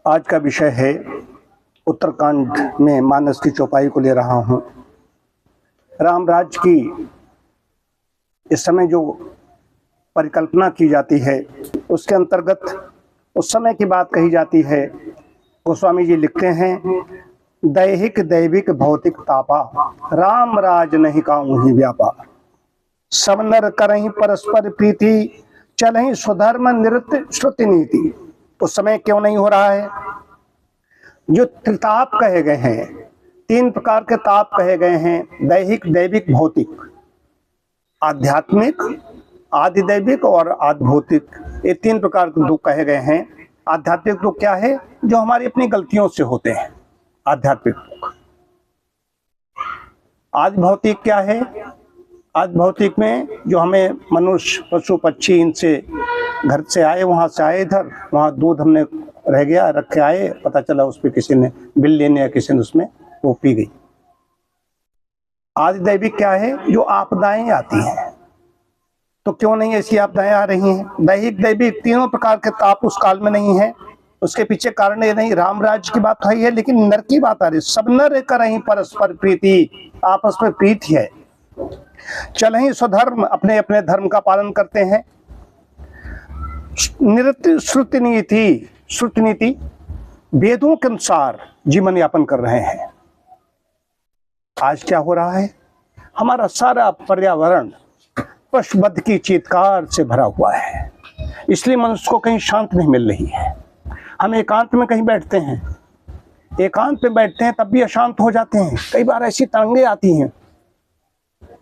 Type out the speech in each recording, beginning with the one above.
आज का विषय है उत्तरकांड में मानस की चौपाई को ले रहा हूँ। राम राज्य की इस समय जो परिकल्पना की जाती है उसके अंतर्गत उस समय की बात कही जाती है। गोस्वामी जी लिखते हैं, दैहिक दैविक भौतिक तापा, राम राज नहीं काऊं ही व्यापा। सब नर करहीं परस्पर प्रीति, चलहीं स्वधर्म नृत्य श्रुति नीति। उस समय क्यों नहीं हो रहा है? जो त्रिताप कहे गए हैं, तीन प्रकार के ताप कहे गए हैं, दैहिक दैविक भौतिक, आध्यात्मिक आदिदैविक और आध्भौतिक, ये तीन प्रकार के दुख कहे गए हैं। आध्यात्मिक दुख क्या है? जो हमारी अपनी गलतियों से होते हैं, आध्यात्मिक दुख। आदिभौतिक क्या है? आदिभौतिक में जो हमें मनुष्य पशु पक्षी इनसे घर से आए, वहां से आए, इधर वहां दूध हमने रह गया, रख के आए, पता चला उस पर किसी ने, बिल्ली ने या किसी ने उसमें वो पी गई। आदिदैविक क्या है? जो आपदाएं आती हैं। तो क्यों नहीं ऐसी आपदाएं आ रही हैं? दैहिक दैविक तीनों प्रकार के ताप उस काल में नहीं है। उसके पीछे कारण ये नहीं, राम राज्य की बात है लेकिन नर की बात आ रही। सब नर करहीं परस्पर प्रीति, आपस में प्रीति है। चलहीं स्वधर्म, अपने अपने धर्म का पालन करते हैं। नृत्य श्रुति नीति, श्रुति नीति वेदों के अनुसार जीवन यापन कर रहे हैं। आज क्या हो रहा है? हमारा सारा पर्यावरण पशुवध की चीत्कार से भरा हुआ है। इसलिए मनुष्य को कहीं शांत नहीं मिल रही है। हम एकांत में कहीं बैठते हैं, एकांत में बैठते हैं तब भी अशांत हो जाते हैं। कई बार ऐसी तरंगे आती हैं,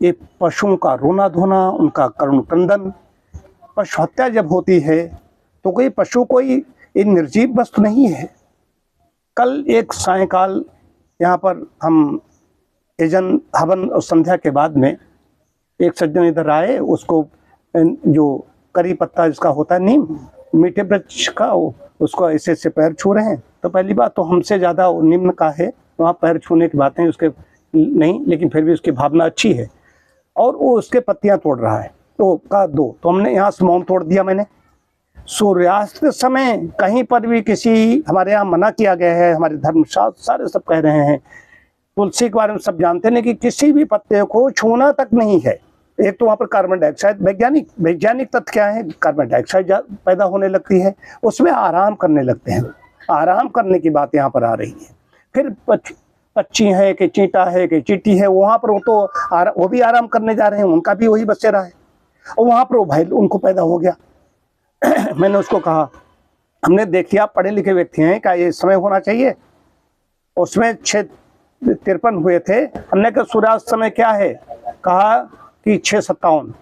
ये पशुओं का रोना धोना, उनका करुण क्रंदन। पशु हत्या जब होती है तो कोई पशु कोई निर्जीव वस्तु नहीं है। कल एक सायंकाल यहाँ पर हम यजन हवन और संध्या के बाद में एक सज्जन इधर आए, उसको जो करी पत्ता जिसका होता है नीम, मीठे वृक्ष का, उसको ऐसे ऐसे पैर छू रहे हैं। तो पहली बात तो हमसे ज़्यादा निम्न का है, वहाँ पैर छूने की बातें उसके नहीं, लेकिन फिर भी उसकी भावना अच्छी है। और वो उसके पत्तियाँ तोड़ रहा है, तो का दो, तो हमने यहाँ से मौन तोड़ दिया। मैंने सूर्यास्त के समय कहीं पर भी किसी, हमारे यहाँ मना किया गया है, हमारे धर्मशास्त्र सारे सब कह रहे हैं, तुलसी के बारे में सब जानते हैं कि किसी भी पत्ते को छूना तक नहीं है। एक तो वहाँ पर कार्बन डाइऑक्साइड, वैज्ञानिक तथ्य क्या है? कार्बन डाइऑक्साइड पैदा होने लगती है, उसमें आराम करने लगते हैं। आराम करने की बात यहाँ पर आ रही है। फिर पक्षी है कि चींटा है कि चींटी है, वहाँ पर वो भी आराम करने जा रहे हैं, उनका भी वही बसेरा है। और वहाँ पर वो भाई उनको पैदा हो गया। मैंने उसको कहा, हमने देखिए आप पढ़े लिखे व्यक्ति हैं, क्या ये समय होना चाहिए? उसमें 6:53 हुए थे। हमने कहा सूर्यास्त समय क्या है? कहा कि 6:57,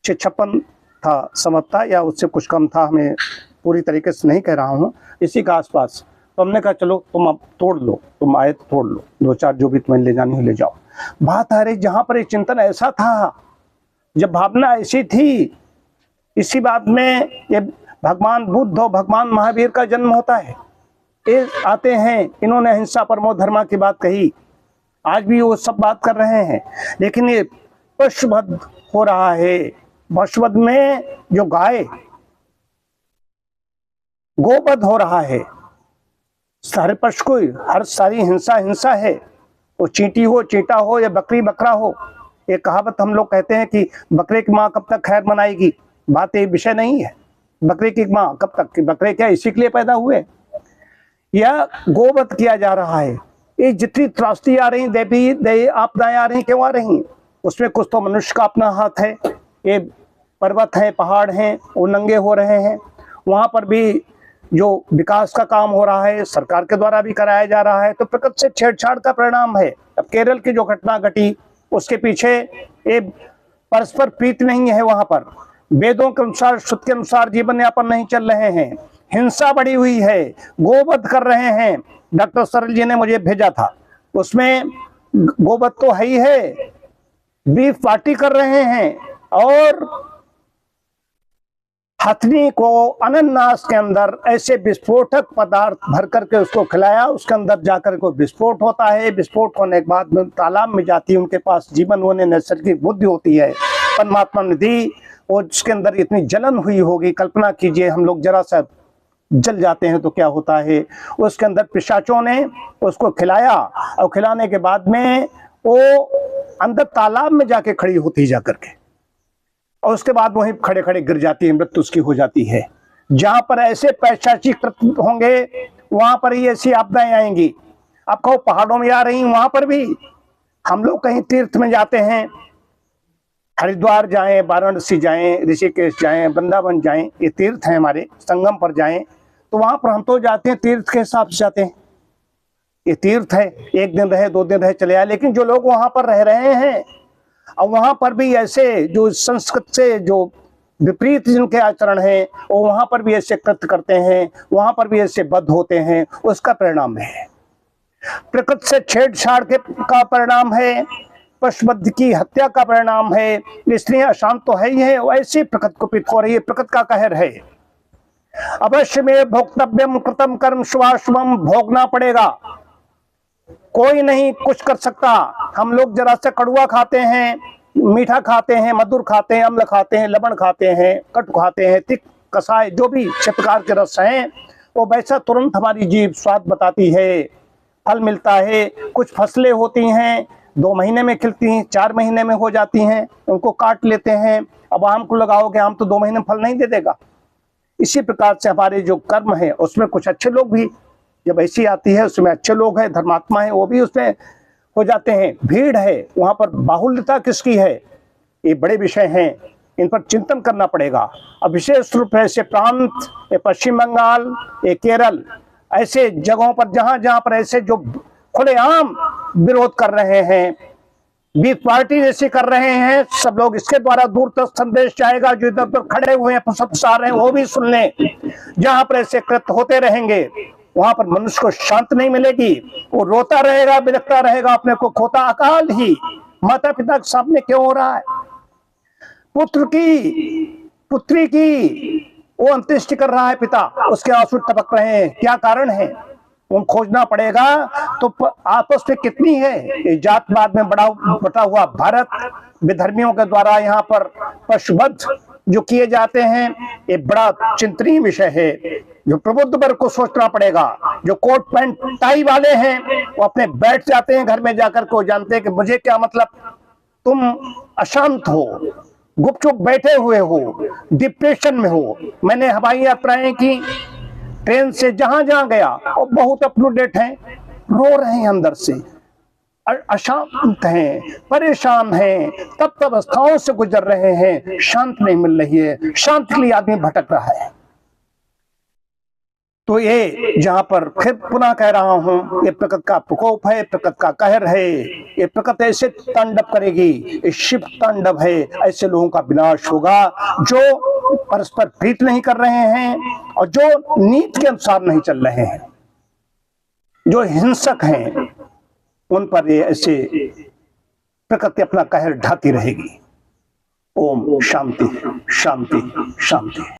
6:56 था समझता, या उससे कुछ कम था, हमें पूरी तरीके से नहीं कह रहा हूँ, इसी का आसपास। तो हमने कहा चलो तुम अब तोड़ लो, तुम आए तो तोड़ लो, 2-4 जो भी तुम्हें ले जानी हो ले जाओ। बात आ रही जहाँ पर एक चिंतन ऐसा था, जब भावना ऐसी थी, इसी बात में ये भगवान बुद्ध और भगवान महावीर का जन्म होता है। ये आते हैं, इन्होंने अहिंसा परमो धर्मा की बात कही, आज भी वो सब बात कर रहे हैं। लेकिन ये पशुवध हो रहा है। पशुवध में जो गाय, गोवध हो रहा है। सारे पशु को हर सारी हिंसा है, वो चींटी हो, चींटा हो या बकरी बकरा हो। एक कहावत हम लोग कहते हैं कि बकरे की माँ कब तक खैर मनाएगी। बात ये विषय नहीं है, बकरे की माँ कब तक, बकरे क्या इसी के लिए पैदा हुए? या गोवध किया जा रहा है। ये जितनी त्रासदी आ रही, दैवी आपदाएं आ रही, क्यों आ रही? उसमें कुछ तो मनुष्य का अपना हाथ है। ये पर्वत हैं, पहाड़ हैं, वो नंगे हो रहे हैं। वहाँ पर भी जो विकास का काम हो रहा है सरकार के द्वारा भी कराया जा रहा है, तो प्रकृति से छेड़छाड़ का परिणाम है। अब केरल की जो घटना घटी, उसके पीछे ये परस्पर प्रीति नहीं है। वहाँ पर वेदों के अनुसार, श्रुति के अनुसार जीवन यापन नहीं चल रहे हैं, हिंसा बढ़ी हुई है, गोवध कर रहे हैं। डॉक्टर सरल जी ने मुझे भेजा था, उसमें गोवध तो है ही है, बीफ पार्टी कर रहे हैं, और हथनी को अनन्नास के अंदर ऐसे विस्फोटक पदार्थ भर करके उसको खिलाया, उसके अंदर जाकर को विस्फोट होता है। विस्फोट होने के बाद में तालाब में जाती है, उनके पास जीवन होने नैसर्गिक बुद्धि होती है, परमात्मा ने दी, और उसके अंदर इतनी जलन हुई होगी, कल्पना कीजिए। हम लोग जरा सा जल जाते हैं तो क्या होता है, उसके अंदर पिशाचों ने उसको खिलाया और खिलाने के बाद में वो अंदर तालाब में जाके खड़ी होती जा करके, और उसके बाद वहीं खड़े खड़े गिर जाती है, मृत्यु उसकी हो जाती है। जहां पर ऐसे पैशाचिक कृत्य होंगे वहां पर ही ऐसी आपदाएं आएंगी। आप कहो पहाड़ों में आ रही, वहां पर भी हम लोग कहीं तीर्थ में जाते हैं, हरिद्वार जाएं, वाराणसी जाएं, ऋषिकेश जाएं, वृंदावन जाएं, ये तीर्थ हैं हमारे, संगम पर जाएं, तो वहां पर हम तो जाते हैं तीर्थ के हिसाब से जाते हैं, ये तीर्थ है, एक दिन रहे 2 दिन रहे चले आए। लेकिन जो लोग वहां पर रह रहे हैं और वहां पर भी ऐसे जो संस्कृत से जो विपरीत जिनके आचरण है वो वहां पर भी ऐसे कृत्य करते हैं, वहां पर भी ऐसे बद्ध होते हैं, उसका परिणाम है। प्रकृति से छेड़छाड़ के का परिणाम है, पशुवध की हत्या का परिणाम है। इसलिए अशांत तो है ही है, वैसे प्रकृति को पीत हो रही है, प्रकृति का कहर है। अवश्य में भोक्तव्यम कृतम कर्म शुभाशुभम, भोगना पड़ेगा, कोई नहीं कुछ कर सकता। हम लोग जरा सा कड़ुआ खाते हैं, मीठा खाते हैं, मधुर खाते हैं, अम्ल खाते हैं, लवण खाते हैं, कटु खाते हैं, तिक कसाय जो भी 6 प्रकार के रस हैं, वो वैसा तुरंत हमारी जीभ स्वाद बताती है। फल मिलता है, कुछ फसलें होती हैं 2 महीने में खिलती हैं, 4 महीने में हो जाती हैं, उनको काट लेते हैं। अब आम को लगाओगे, आम तो 2 महीने में फल नहीं दे देगा। इसी प्रकार से हमारे जो कर्म है उसमें कुछ अच्छे लोग भी, जब ऐसी आती है उसमें अच्छे लोग हैं, धर्मात्मा है, वो भी उसमें हो जाते हैं। भीड़ है, वहां पर बाहुल्यता किसकी है, ये बड़े विषय हैं, इन पर चिंतन करना पड़ेगा। अब विशेष रूप से प्रांत, ये पश्चिम बंगाल, ये केरल, ऐसे जगहों पर जहां जहां पर ऐसे जो खुलेआम विरोध कर रहे हैं, 20 पार्टी जैसे कर रहे हैं, सब लोग इसके द्वारा दूर तक संदेश जाएगा। जो इधर उधर खड़े हुए हैं प्रसार हैं वो भी सुन लें। जहां पर ऐसे कृत्य होते रहेंगे वहां पर मनुष्य को शांति नहीं मिलेगी, वो रोता रहेगा, बिलखता रहेगा, अपने को खोता अकाल ही। माता पिता के सामने क्यों हो रहा है, पुत्री की वो अंत्येष्टि कर रहा है पिता, उसके आंसू टपक रहे हैं, क्या कारण है, उन खोजना पड़ेगा। तो आपस में कितनी है जातवाद में बटा हुआ भारत, विधर्मियों के द्वारा यहाँ पर पशुवध जो किए जाते हैं, ये बड़ा चिंतनीय विषय है, जो प्रबुद्ध वर्ग को सोचना पड़ेगा। जो कोट पैंट टाई वाले हैं वो अपने बैठ जाते हैं घर में जाकर को, जानते हैं कि मुझे क्या मतलब, तुम अशांत हो, गुपचुप बैठे हुए हो, डिप्रेशन में हो। मैंने हवाई यात्राएं की, ट्रेन से जहां जहां गया और बहुत अप टू डेट हैं, रो रहे हैं अंदर से, अशांत हैं, परेशान हैं, तब अवस्थाओं से गुजर रहे हैं, शांति नहीं मिल रही है, शांति के लिए आदमी भटक रहा है। तो ये जहां पर फिर पुनः कह रहा हूं, ये प्रकृति का प्रकोप है, प्रकृति का कहर है, ये प्रकृति ऐसे तांडव करेगी, ये शिव तांडव है। ऐसे लोगों का विनाश होगा जो परस्पर प्रीत नहीं कर रहे हैं और जो नीति के अनुसार नहीं चल रहे हैं, जो हिंसक हैं, उन पर ये ऐसे प्रकृति अपना कहर ढाती रहेगी। ओम शांति शांति शांति।